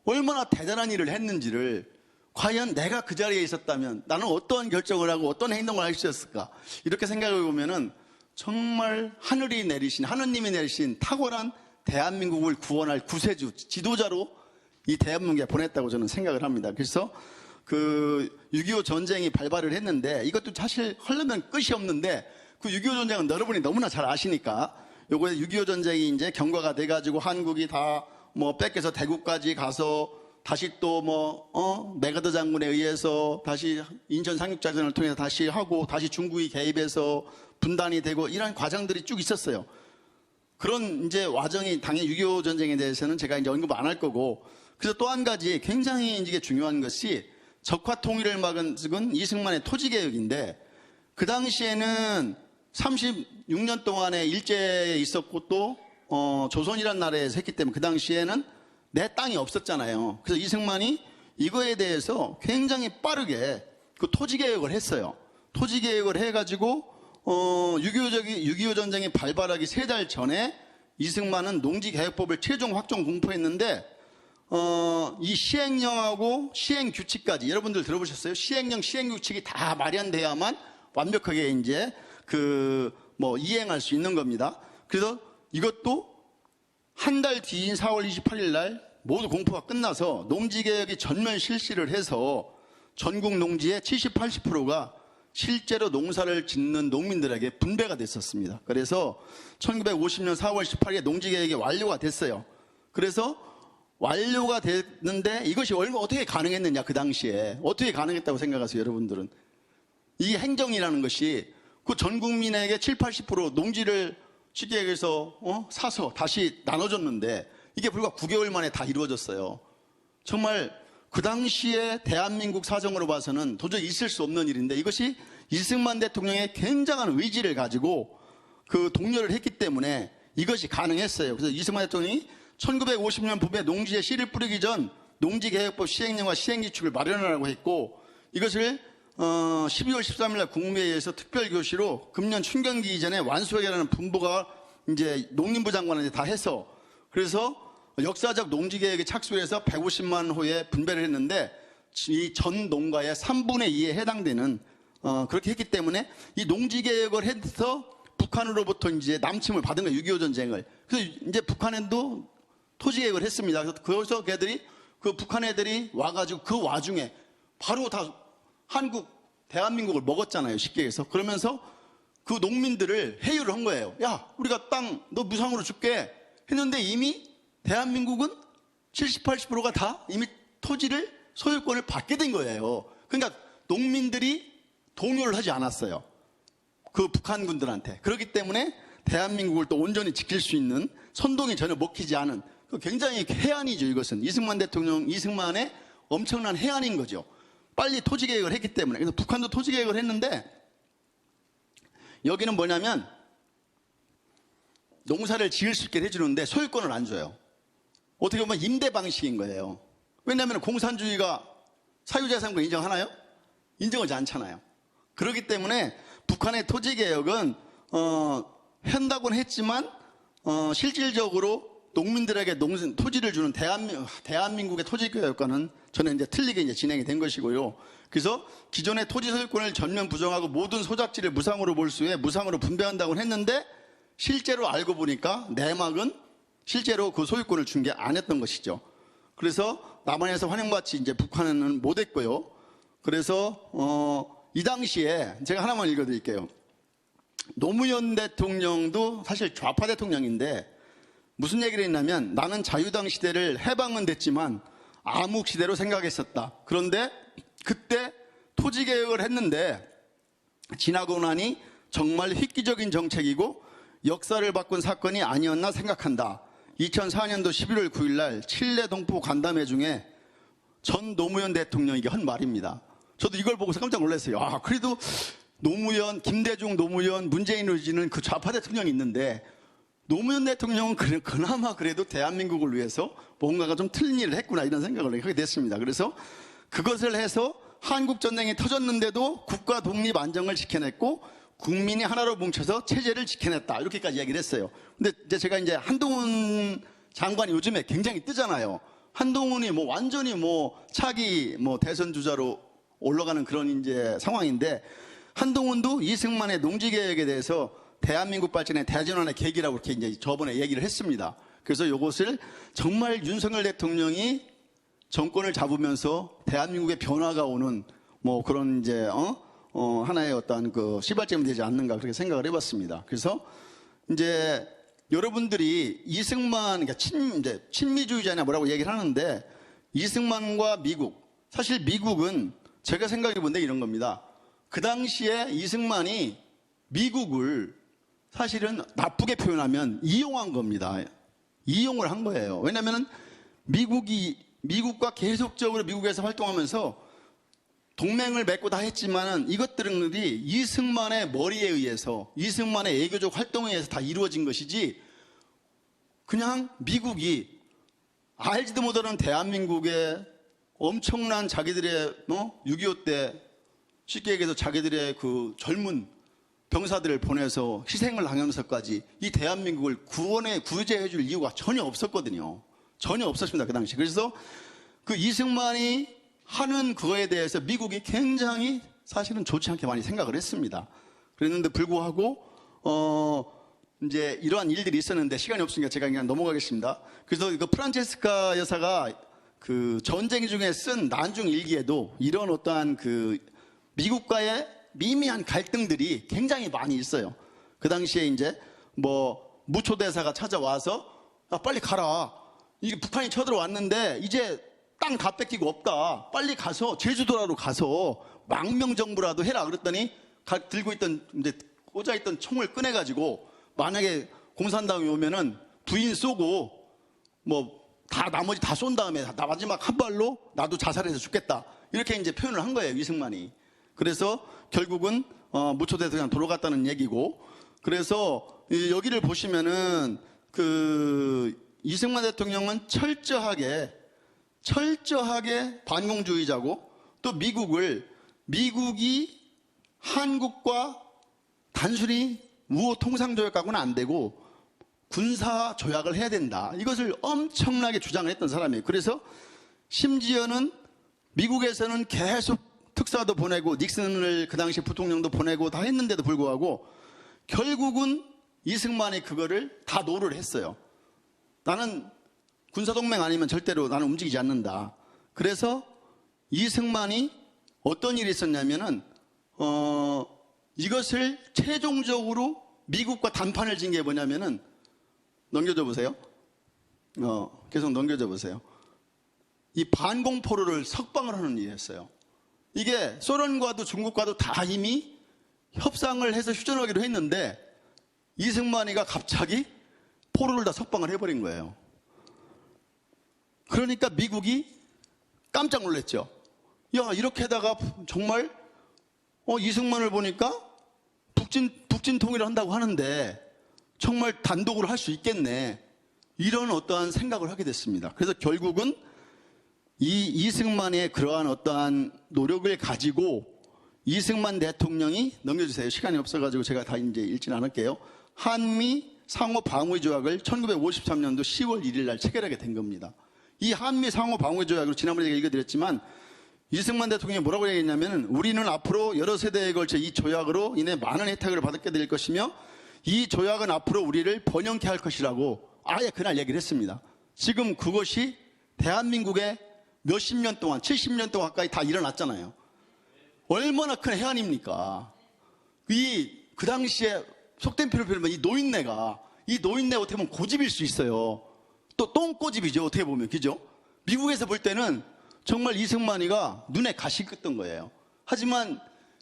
얼마나 대단한 일을 했는지를 과연 내가 그 자리에 있었다면 나는 어떠한 결정을 하고 어떤 행동을 할 수 있었을까? 이렇게 생각해 보면은 정말 하느님이 내리신 탁월한 대한민국을 구원할 구세주, 지도자로 이 대한민국에 보냈다고 저는 생각을 합니다. 그래서 그 6.25 전쟁이 발발을 했는데 이것도 사실 하려면 끝이 없는데 그 6.25 전쟁은 여러분이 너무나 잘 아시니까 요거에 6.25 전쟁이 이제 경과가 돼가지고 한국이 다 뭐 뺏겨서 대구까지 가서 다시 또 메가더 장군에 의해서 다시 인천 상륙작전을 통해서 다시 하고 다시 중국이 개입해서 분단이 되고 이런 과정들이 쭉 있었어요. 그런 이제 과정이 당연히 6.25 전쟁에 대해서는 제가 이제 언급 안 할 거고 그래서 또 한 가지 굉장히 이게 중요한 것이 적화 통일을 막은 이승만의 토지개혁인데 그 당시에는 36년 동안의 일제에 있었고 또 조선이라는 나라에서 했기 때문에 그 당시에는 내 땅이 없었잖아요. 그래서 이승만이 이거에 대해서 굉장히 빠르게 그 토지개혁을 했어요. 토지개혁을 해가지고 6.25 전쟁이 발발하기 3달 전에 이승만은 농지개혁법을 최종 확정 공포했는데 이 시행령하고 시행규칙까지 여러분들 들어보셨어요? 시행령, 시행규칙이 다 마련돼야만 완벽하게 이제 이행할 수 있는 겁니다. 그래서 이것도 한 달 뒤인 4월 28일 날 모두 공포가 끝나서 농지개혁이 전면 실시를 해서 전국 농지의 70, 80%가 실제로 농사를 짓는 농민들에게 분배가 됐었습니다. 그래서 1950년 4월 18일에 농지개혁이 완료가 됐어요. 그래서 완료가 됐는데 이것이 어떻게 가능했느냐, 그 당시에. 어떻게 가능했다고 생각하세요, 여러분들은? 이 행정이라는 것이 그 전 국민에게 7, 80% 농지를 쉽게 얘기해서 사서 다시 나눠줬는데 이게 불과 9개월 만에 다 이루어졌어요. 정말 그 당시에 대한민국 사정으로 봐서는 도저히 있을 수 없는 일인데 이것이 이승만 대통령의 굉장한 의지를 가지고 그 독려를 했기 때문에 이것이 가능했어요. 그래서 이승만 대통령이 1950년 봄에 농지에 씨를 뿌리기 전 농지개혁법 시행령과 시행규칙을 마련하라고 했고 이것을 12월 13일 날 국무회의에서 특별교시로 금년 춘경기 이전에 완수하게라는 분부가 이제 농림부 장관한테 다 해서 그래서 역사적 농지개혁에 착수해서 150만 호에 분배를 했는데 이 전 농가의 3분의 2에 해당되는 그렇게 했기 때문에 이 농지개혁을 해서 북한으로부터 이제 남침을 받은 거예요. 6.25 전쟁을. 그래서 이제 북한에도 토지개혁을 했습니다. 그래서 거기서 걔들이 그 북한 애들이 와가지고 그 와중에 바로 다 대한민국을 먹었잖아요. 쉽게 해서. 그러면서 그 농민들을 회유를 한 거예요. 야, 우리가 땅 너 무상으로 줄게 했는데 이미 대한민국은 70, 80%가 다 이미 토지를 소유권을 받게 된 거예요. 그러니까 농민들이 동요를 하지 않았어요. 그 북한군들한테. 그렇기 때문에 대한민국을 또 온전히 지킬 수 있는 선동이 전혀 먹히지 않은 굉장히 해안이죠. 이것은 이승만의 엄청난 해안인 거죠. 빨리 토지개혁을 했기 때문에. 그래서 북한도 토지개혁을 했는데 여기는 뭐냐면 농사를 지을 수 있게 해주는데 소유권을 안 줘요. 어떻게 보면 임대 방식인 거예요. 왜냐하면 공산주의가 사유재산권 인정하나요? 인정하지 않잖아요. 그렇기 때문에 북한의 토지개혁은 한다고는 했지만 실질적으로 농민들에게 토지를 주는 대한민국의 토지개혁과는 저는 이제 틀리게 이제 진행이 된 것이고요. 그래서 기존의 토지 소유권을 전면 부정하고 모든 소작지를 무상으로 몰수해 무상으로 분배한다고 했는데 실제로 알고 보니까 내막은 실제로 그 소유권을 준 게 아니었던 것이죠. 그래서 남한에서 환영받지 이제 북한은 못했고요. 그래서 이 당시에 제가 하나만 읽어드릴게요. 노무현 대통령도 사실 좌파 대통령인데 무슨 얘기를 했냐면 나는 자유당 시대를 해방은 됐지만 암흑 시대로 생각했었다. 그런데 그때 토지개혁을 했는데 지나고 나니 정말 획기적인 정책이고 역사를 바꾼 사건이 아니었나 생각한다. 2004년도 11월 9일 날 칠레 동포 간담회 중에 전 노무현 대통령에게 한 말입니다. 저도 이걸 보고서 깜짝 놀랐어요. 아, 그래도 노무현, 김대중, 노무현, 문재인 의지는 그 좌파 대통령이 있는데 노무현 대통령은 그나마 그래도 대한민국을 위해서 뭔가가 좀 틀린 일을 했구나 이런 생각을 하게 됐습니다. 그래서 그것을 해서 한국전쟁이 터졌는데도 국가 독립 안정을 지켜냈고 국민이 하나로 뭉쳐서 체제를 지켜냈다. 이렇게까지 이야기를 했어요. 근데 이제 제가 이제 한동훈 장관이 요즘에 굉장히 뜨잖아요. 한동훈이 뭐 완전히 뭐 차기 뭐 대선 주자로 올라가는 그런 이제 상황인데 한동훈도 이승만의 농지개혁에 대해서 대한민국 발전의 대전환의 계기라고 이렇게 이제 저번에 얘기를 했습니다. 그래서 이것을 정말 윤석열 대통령이 정권을 잡으면서 대한민국의 변화가 오는 뭐 그런 이제 하나의 어떤 그 시발점이 되지 않는가 그렇게 생각을 해봤습니다. 그래서 이제 여러분들이 이승만 그러니까 친미주의자냐 뭐라고 얘기를 하는데 이승만과 미국 사실 미국은 제가 생각해 본데 이런 겁니다. 그 당시에 이승만이 미국을 사실은 나쁘게 표현하면 이용한 겁니다. 이용을 한 거예요. 왜냐하면 미국과 계속적으로 미국에서 활동하면서 동맹을 맺고 다 했지만은 이것들이 이승만의 머리에 의해서 이승만의 외교적 활동에 의해서 다 이루어진 것이지 그냥 미국이 알지도 못하는 대한민국의 엄청난 자기들의 6.25 때 쉽게 얘기해서 자기들의 그 젊은 병사들을 보내서 희생을 당하면서까지 이 대한민국을 구제해 줄 이유가 전혀 없었거든요. 전혀 없었습니다. 그 당시. 그래서 그 이승만이 하는 그거에 대해서 미국이 굉장히 사실은 좋지 않게 많이 생각을 했습니다. 그랬는데 불구하고 이제 이러한 일들이 있었는데 시간이 없으니까 제가 그냥 넘어가겠습니다. 그래서 그 프란체스카 여사가 그 전쟁 중에 쓴 난중 일기에도 이런 어떠한 그 미국과의 미미한 갈등들이 굉장히 많이 있어요. 그 당시에 이제 뭐 무초대사가 찾아와서 야, 빨리 가라. 이게 북한이 쳐들어왔는데 이제 땅 다 뺏기고 없다. 빨리 가서 제주도라도 가서 망명정부라도 해라. 그랬더니 들고 있던 이제 꽂아있던 총을 꺼내가지고 만약에 공산당이 오면은 부인 쏘고 뭐 다 나머지 다 쏜 다음에 나 마지막 한 발로 나도 자살해서 죽겠다. 이렇게 이제 표현을 한 거예요. 이승만이. 그래서 결국은 무초대에서 그냥 돌아갔다는 얘기고 그래서 여기를 보시면은 그 이승만 대통령은 철저하게 반공주의자고 또 미국이 한국과 단순히 우호 통상조약 갖고는 안 되고 군사 조약을 해야 된다. 이것을 엄청나게 주장을 했던 사람이에요. 그래서 심지어는 미국에서는 계속 특사도 보내고 닉슨을 그 당시 부통령도 보내고 다 했는데도 불구하고 결국은 이승만이 그거를 다 노를 했어요. 나는 군사동맹 아니면 절대로 나는 움직이지 않는다. 그래서 이승만이 어떤 일이 있었냐면은 이것을 최종적으로 미국과 단판을 진 게 뭐냐면은 넘겨줘 보세요. 계속 넘겨줘 보세요. 이 반공포로를 석방을 하는 일이었어요. 이게 소련과도 중국과도 다 이미 협상을 해서 휴전하기로 했는데 이승만이가 갑자기 포로를 다 석방을 해버린 거예요. 그러니까 미국이 깜짝 놀랐죠. 야, 이렇게 하다가 정말 이승만을 보니까 북진 통일을 한다고 하는데 정말 단독으로 할 수 있겠네. 이런 어떠한 생각을 하게 됐습니다. 그래서 결국은 이 이승만의 그러한 어떠한 노력을 가지고 이승만 대통령이 넘겨주세요. 시간이 없어가지고 제가 다 이제 읽지는 않을게요. 한미 상호 방위 조약을 1953년도 10월 1일 날 체결하게 된 겁니다. 이 한미 상호 방위 조약으로 지난번에 제가 읽어드렸지만 이승만 대통령이 뭐라고 얘기했냐면 우리는 앞으로 여러 세대에 걸쳐 이 조약으로 인해 많은 혜택을 받게 될 것이며 이 조약은 앞으로 우리를 번영케 할 것이라고 아예 그날 얘기를 했습니다. 지금 그것이 대한민국의 몇십 년 동안 70년 동안 가까이 다 일어났잖아요. 얼마나 큰 해안입니까? 그 당시에 속된 표를 빌면 이 노인네가 어떻게 보면 고집일 수 있어요. 또 똥꼬집이죠. 어떻게 보면. 그죠? 미국에서 볼 때는 정말 이승만이가 눈에 가시 끄던 거예요. 하지만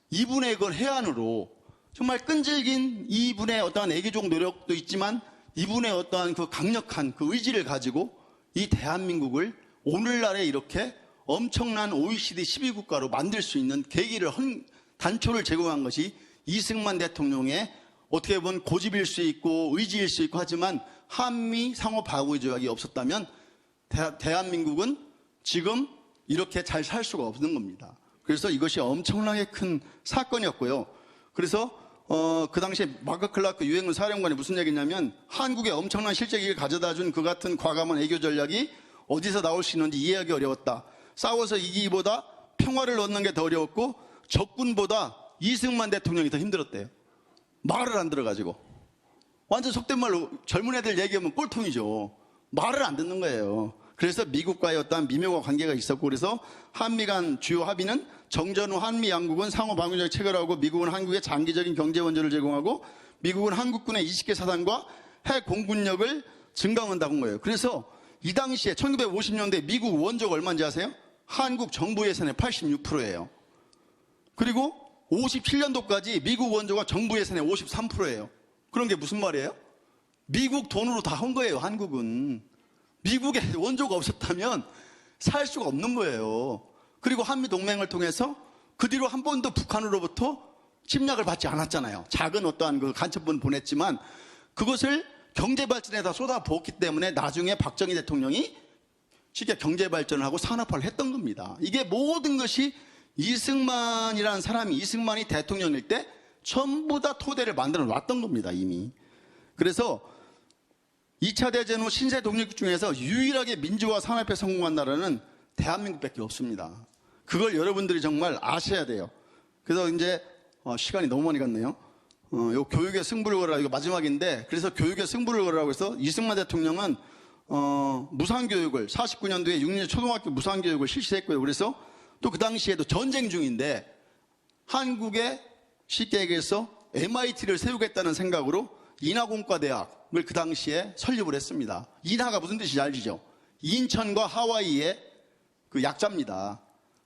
이분의 그 해안으로 정말 끈질긴 이분의 어떠한 애교적 노력도 있지만 이분의 어떠한 그 강력한 그 의지를 가지고 이 대한민국을 오늘날에 이렇게 엄청난 OECD 12국가로 만들 수 있는 계기를 단초를 제공한 것이 이승만 대통령의 어떻게 보면 고집일 수 있고 의지일 수 있고 하지만 한미 상호 바구 조약이 없었다면 대한민국은 지금 이렇게 잘 살 수가 없는 겁니다. 그래서 이것이 엄청나게 큰 사건이었고요. 그래서 그 당시에 마크 클라크 유엔군 사령관이 무슨 얘기냐면 한국에 엄청난 실제기를 가져다 준 그 같은 과감한 애교 전략이 어디서 나올 수 있는지 이해하기 어려웠다. 싸워서 이기기보다 평화를 얻는 게 더 어려웠고 적군보다 이승만 대통령이 더 힘들었대요. 말을 안 들어가지고. 완전 속된 말로 젊은 애들 얘기하면 꼴통이죠. 말을 안 듣는 거예요. 그래서 미국과의 어떤 미묘한 관계가 있었고 그래서 한미 간 주요 합의는 정전 후 한미 양국은 상호 방위적 체결하고 미국은 한국에 장기적인 경제 원조를 제공하고 미국은 한국군의 20개 사단과 핵 공군력을 증강한다고 한 거예요. 그래서 이 당시에 1950년대 미국 원조가 얼마인지 아세요? 한국 정부 예산의 86%예요. 그리고 57년도까지 미국 원조가 정부 예산의 53%예요. 그런 게 무슨 말이에요? 미국 돈으로 다 한 거예요, 한국은. 미국에 원조가 없었다면 살 수가 없는 거예요. 그리고 한미 동맹을 통해서 그 뒤로 한 번도 북한으로부터 침략을 받지 않았잖아요. 작은 어떠한 그 간첩분 보냈지만 그것을 경제 발전에다 쏟아부었기 때문에 나중에 박정희 대통령이 쉽게 경제 발전을 하고 산업화를 했던 겁니다. 이게 모든 것이 이승만이라는 사람이 이승만이 대통령일 때 전부 다 토대를 만들어 놨던 겁니다, 이미. 그래서 2차 대전 후 신세 독립국 중에서 유일하게 민주화 산업에 성공한 나라는 대한민국밖에 없습니다. 그걸 여러분들이 정말 아셔야 돼요. 그래서 이제 시간이 너무 많이 갔네요. 요 교육의 승부를 걸으라 이거 마지막인데 그래서 교육의 승부를 걸으라고 해서 이승만 대통령은 무상교육을 49년도에 6년 초등학교 무상교육을 실시했고요. 그래서 또 그 당시에도 전쟁 중인데 한국에 쉽게 얘기해서 MIT를 세우겠다는 생각으로 인하공과대학을 그 당시에 설립을 했습니다. 인하가 무슨 뜻인지 알죠? 인천과 하와이의 그 약자입니다.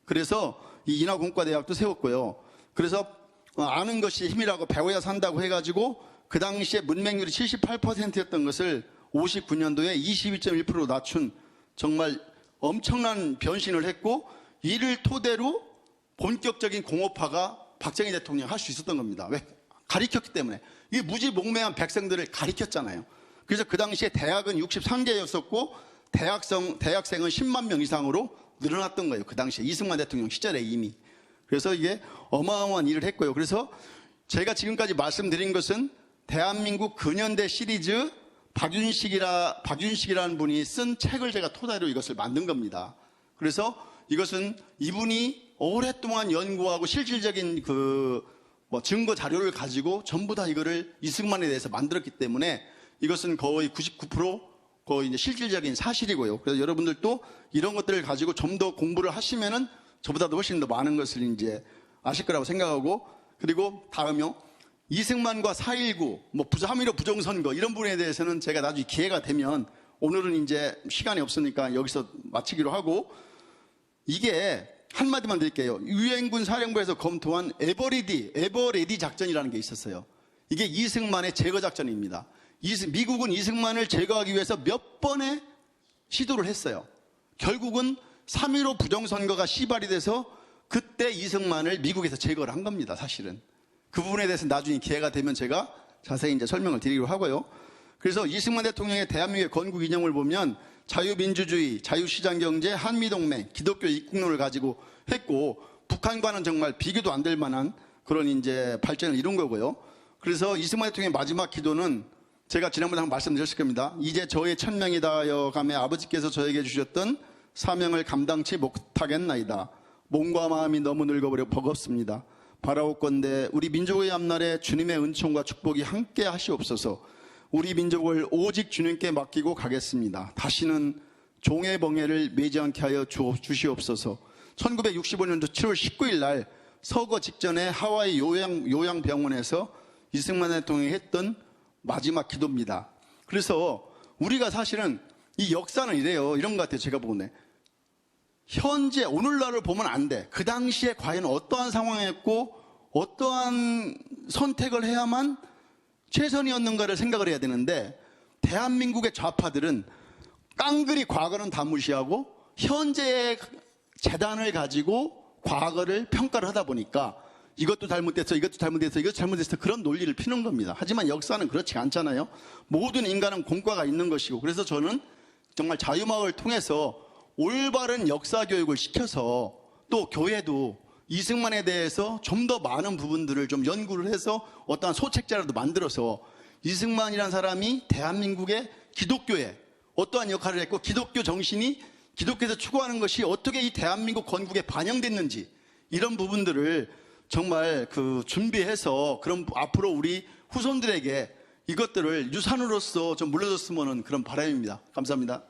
그래서 이 인하공과대학도 세웠고요. 그래서 아는 것이 힘이라고 배워야 산다고 해가지고 그 당시에 문맹률이 78%였던 것을 59년도에 22.1%로 낮춘 정말 엄청난 변신을 했고 이를 토대로 본격적인 공업화가 박정희 대통령이 할 수 있었던 겁니다. 왜? 가르쳤기 때문에. 이 무지몽매한 백성들을 가르쳤잖아요. 그래서 그 당시에 대학은 63개였었고 대학생은 10만 명 이상으로 늘어났던 거예요. 그 당시에 이승만 대통령 시절에 이미. 그래서 이게 어마어마한 일을 했고요. 그래서 제가 지금까지 말씀드린 것은 대한민국 근현대 시리즈 박윤식이라는 분이 쓴 책을 제가 토대로 이것을 만든 겁니다. 그래서 이것은 이분이 오랫동안 연구하고 실질적인 증거 자료를 가지고 전부 다 이거를 이승만에 대해서 만들었기 때문에 이것은 거의 99% 거의 이제 실질적인 사실이고요. 그래서 여러분들도 이런 것들을 가지고 좀 더 공부를 하시면은 저보다도 훨씬 더 많은 것을 이제 아실 거라고 생각하고 그리고 다음요. 이승만과 4.19, 3.15 부정선거 이런 부분에 대해서는 제가 나중에 기회가 되면 오늘은 이제 시간이 없으니까 여기서 마치기로 하고 이게 한마디만 드릴게요. 유엔군 사령부에서 검토한 에버레디 작전이라는 게 있었어요. 이게 이승만의 제거 작전입니다. 미국은 이승만을 제거하기 위해서 몇 번의 시도를 했어요. 결국은 3.15 부정선거가 시발이 돼서 그때 이승만을 미국에서 제거를 한 겁니다. 사실은. 그 부분에 대해서 나중에 기회가 되면 제가 자세히 이제 설명을 드리기로 하고요. 그래서 이승만 대통령의 대한민국의 건국 이념을 보면 자유민주주의, 자유시장경제, 한미동맹, 기독교 입국론을 가지고 했고 북한과는 정말 비교도 안 될 만한 그런 이제 발전을 이룬 거고요. 그래서 이승만 대통령의 마지막 기도는 제가 지난번에 한번 말씀드렸을 겁니다. 이제 저의 천명이 다하여 가매 아버지께서 저에게 주셨던 사명을 감당치 못하겠나이다. 몸과 마음이 너무 늙어버려 버겁습니다. 바라옵건대 우리 민족의 앞날에 주님의 은총과 축복이 함께 하시옵소서. 우리 민족을 오직 주님께 맡기고 가겠습니다. 다시는 종의 벙해를 매지 않게 하여 주시옵소서. 1965년도 7월 19일 날 서거 직전에 하와이 요양병원에서 이승만 대통령이 했던 마지막 기도입니다. 그래서 우리가 사실은 이 역사는 이래요. 이런 것 같아요. 제가 보건데 현재 오늘날을 보면 안 돼. 그 당시에 과연 어떠한 상황이었고 어떠한 선택을 해야만 최선이었는가를 생각을 해야 되는데, 대한민국의 좌파들은 깡그리 과거는 다 무시하고 현재의 재단을 가지고 과거를 평가를 하다 보니까 이것도 잘못됐어, 이것도 잘못됐어, 이것도 잘못됐어, 그런 논리를 피는 겁니다. 하지만 역사는 그렇지 않잖아요. 모든 인간은 공과가 있는 것이고, 그래서 저는 정말 자유마을 통해서 올바른 역사 교육을 시켜서, 또 교회도 이승만에 대해서 좀 더 많은 부분들을 좀 연구를 해서 어떠한 소책자라도 만들어서 이승만이라는 사람이 대한민국의 기독교에 어떠한 역할을 했고, 기독교 정신이 기독교에서 추구하는 것이 어떻게 이 대한민국 건국에 반영됐는지, 이런 부분들을 정말 준비해서, 그럼 앞으로 우리 후손들에게 이것들을 유산으로서 좀 물려줬으면 하는 그런 바람입니다. 감사합니다.